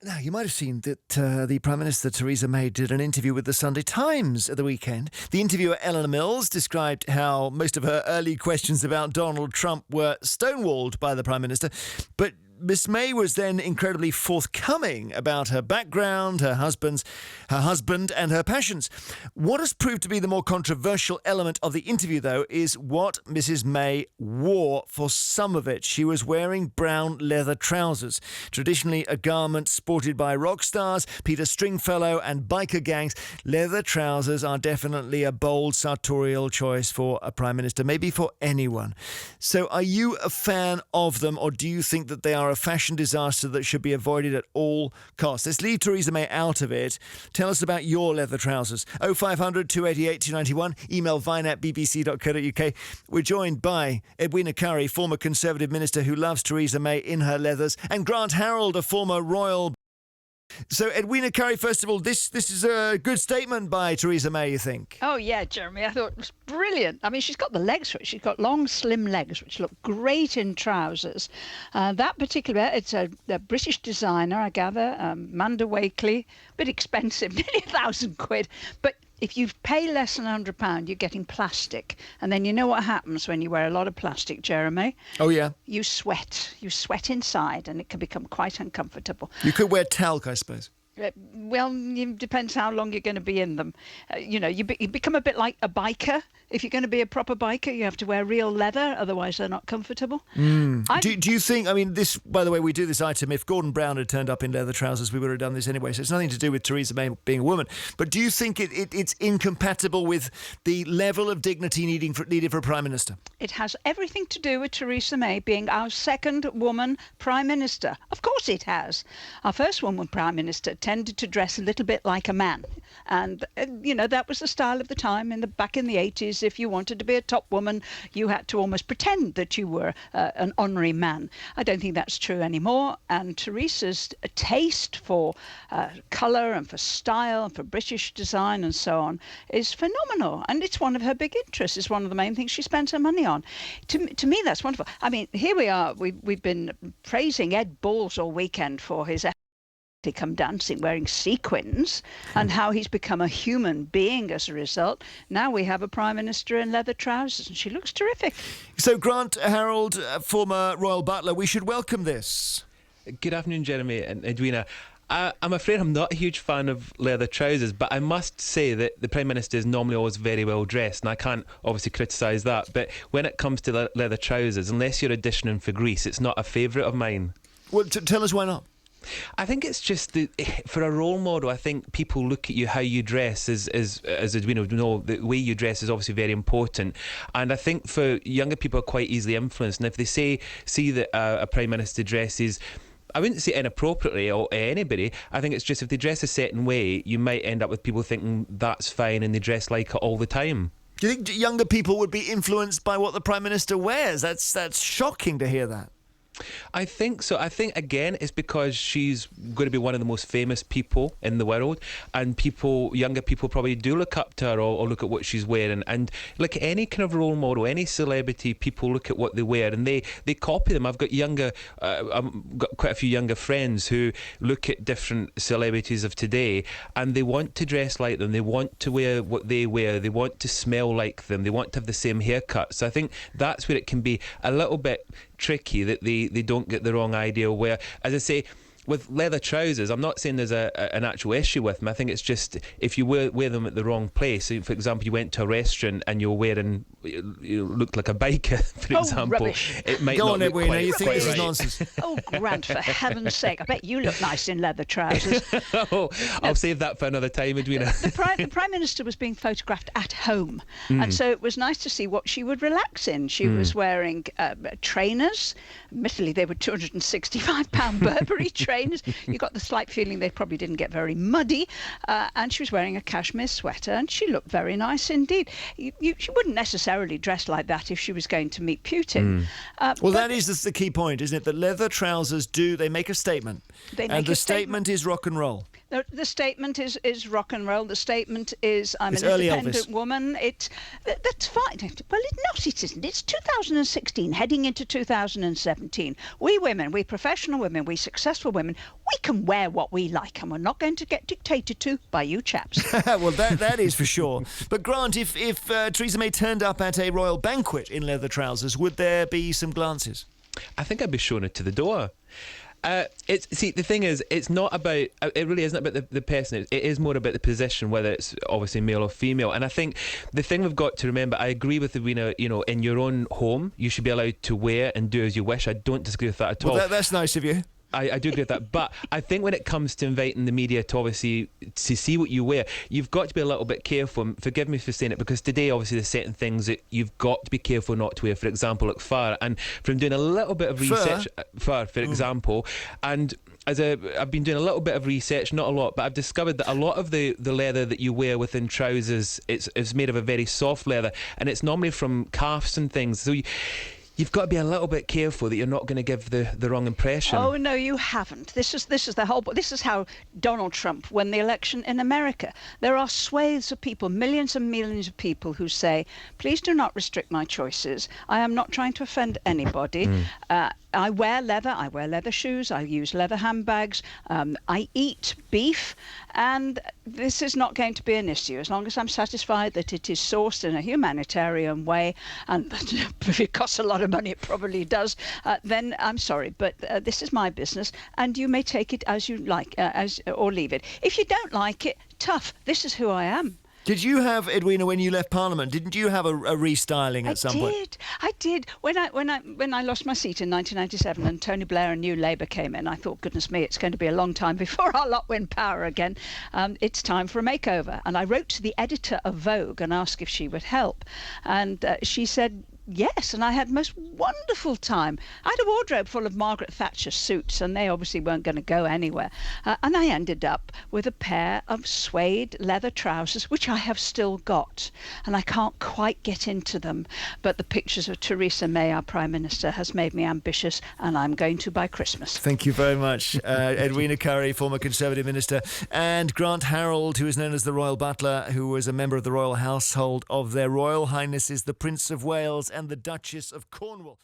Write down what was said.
Now, you might have seen that the Prime Minister, Theresa May, did an interview with the Sunday Times at the weekend. The interviewer, Eleanor Mills, described how most of her early questions about Donald Trump were stonewalled by the Prime Minister. But Miss May was then incredibly forthcoming about her background, her husband and her passions. What has proved to be the more controversial element of the interview, though, is what Mrs. May wore for some of it. She was wearing brown leather trousers, traditionally a garment sported by rock stars, Peter Stringfellow and biker gangs. Leather trousers are definitely a bold sartorial choice for a Prime Minister, maybe for anyone. So are you a fan of them, or do you think that they are a fashion disaster that should be avoided at all costs? Let's leave Theresa May out of it. Tell us about your leather trousers. 0500 288 291. Email vine@bbc.co.uk. We're joined by Edwina Currie, former Conservative minister who loves Theresa May in her leathers, and Grant Harrold, a former royal. So, Edwina Currie, first of all, this is a good statement by Theresa May, you think? Oh, yeah, Jeremy, I thought it was brilliant. I mean, she's got the legs for it. She's got long, slim legs, which look great in trousers. That particular, it's a British designer, I gather, Manda Wakely, a bit expensive, nearly £1,000. But if you pay less than £100, you're getting plastic. And then you know what happens when you wear a lot of plastic, Jeremy? Oh, yeah. You sweat. You sweat inside, and it can become quite uncomfortable. You could wear talc, I suppose. Well, it depends how long you're going to be in them. You become a bit like a biker. If you're going to be a proper biker, you have to wear real leather, otherwise they're not comfortable. Do you think, I mean, this, by the way, we do this item, if Gordon Brown had turned up in leather trousers, we would have done this anyway, so it's nothing to do with Theresa May being a woman. But do you think it's incompatible with the level of dignity needed for a Prime Minister? It has everything to do with Theresa May being our second woman Prime Minister. Of course it has. Our first woman Prime Minister tended to dress a little bit like a man. And, that was the style of the time back in the 80s. If you wanted to be a top woman, you had to almost pretend that you were an honorary man. I don't think that's true anymore. And Theresa's taste for colour and for style and for British design and so on is phenomenal. And it's one of her big interests. It's one of the main things she spends her money on. To me, that's wonderful. I mean, here we are. We've been praising Ed Balls all weekend for his come dancing wearing sequins and how he's become a human being as a result. Now we have a Prime Minister in leather trousers and she looks terrific. So Grant Harrold, former royal butler, we should welcome this. Good afternoon, Jeremy and Edwina. I'm afraid I'm not a huge fan of leather trousers, but I must say that the Prime Minister is normally always very well dressed, and I can't obviously criticise that, but when it comes to leather trousers, unless you're auditioning for Greece, it's not a favourite of mine. Well, tell us why not. I think it's just for a role model. I think people look at you how you dress, as we know, the way you dress is obviously very important. And I think for younger people are quite easily influenced. And if they see that a Prime Minister dresses, I wouldn't say inappropriately or anybody. I think it's just if they dress a certain way, you might end up with people thinking that's fine and they dress like it all the time. Do you think younger people would be influenced by what the Prime Minister wears? That's shocking to hear that. I think so. I think, again, it's because she's going to be one of the most famous people in the world, and younger people probably do look up to her or look at what she's wearing. And like any kind of role model, any celebrity, people look at what they wear and they copy them. I've got quite a few younger friends who look at different celebrities of today and they want to dress like them. They want to wear what they wear. They want to smell like them. They want to have the same haircut. So I think that's where it can be a little bit tricky, that they don't get the wrong idea where, as I say, with leather trousers, I'm not saying there's an actual issue with them. I think it's just if you wear them at the wrong place. So, for example, you went to a restaurant and you looked like a biker, for example. Rubbish. It might Go not on, look Edwina, quite you think this right. is nonsense? Oh, Grant, for heaven's sake, I bet you look nice in leather trousers. I'll save that for another time, Edwina. The Prime Minister was being photographed at home, and so it was nice to see what she would relax in. She was wearing trainers. Admittedly, they were £265 Burberry trainers. You got the slight feeling they probably didn't get very muddy, and she was wearing a cashmere sweater, and she looked very nice indeed. She wouldn't necessarily dress like that if she was going to meet Putin. Well, that is the key point, isn't it? That leather trousers they make a statement, and the statement is rock and roll. The statement is rock and roll. The statement is I'm It's an early independent Elvis. woman. That's fine. Well, it isn't. It's 2016, heading into 2017. We women, we professional women, we successful women, we can wear what we like, and we're not going to get dictated to by you chaps. Well, that is for sure. But Grant, if Theresa May turned up at a royal banquet in leather trousers, would there be some glances? I think I'd be shown it to the door. The thing is, it's not about. It really isn't about the person. It is more about the position, whether it's obviously male or female. And I think the thing we've got to remember, I agree with Edwina. You know, in your own home, you should be allowed to wear and do as you wish. I don't disagree with that at all. Well, that's nice of you. I do agree with that, but I think when it comes to inviting the media to obviously to see what you wear, you've got to be a little bit careful. And forgive me for saying it, because today obviously there's certain things that you've got to be careful not to wear. For example, like fur, and from doing a little bit of research, fur, for example, and I've been doing a little bit of research, not a lot, but I've discovered that a lot of the leather that you wear within trousers, it's made of a very soft leather, and it's normally from calves and things. So you've got to be a little bit careful that you're not going to give the wrong impression. Oh no, you haven't. This is the whole. This is how Donald Trump won the election in America. There are swathes of people, millions and millions of people, who say, "Please do not restrict my choices. I am not trying to offend anybody. I wear leather. I wear leather shoes. I use leather handbags. I eat beef, and this is not going to be an issue as long as I'm satisfied that it is sourced in a humanitarian way, and if it costs a lot of money, it probably does. Then I'm sorry, but this is my business, and you may take it as you like, or leave it. If you don't like it, tough. This is who I am." Did you have, Edwina, when you left Parliament? Didn't you have a restyling at some point? I did. When I lost my seat in 1997 and Tony Blair and New Labour came in, I thought, goodness me, it's going to be a long time before our lot win power again. It's time for a makeover. And I wrote to the editor of Vogue and asked if she would help. And she said yes, and I had the most wonderful time. I had a wardrobe full of Margaret Thatcher suits, and they obviously weren't going to go anywhere. And I ended up with a pair of suede leather trousers, which I have still got, and I can't quite get into them. But the pictures of Theresa May, our Prime Minister, has made me ambitious, and I'm going to by Christmas. Thank you very much. Edwina Currie, former Conservative Minister, and Grant Harrold, who is known as the Royal Butler, who was a member of the royal household of their Royal Highnesses the Prince of Wales and the Duchess of Cornwall.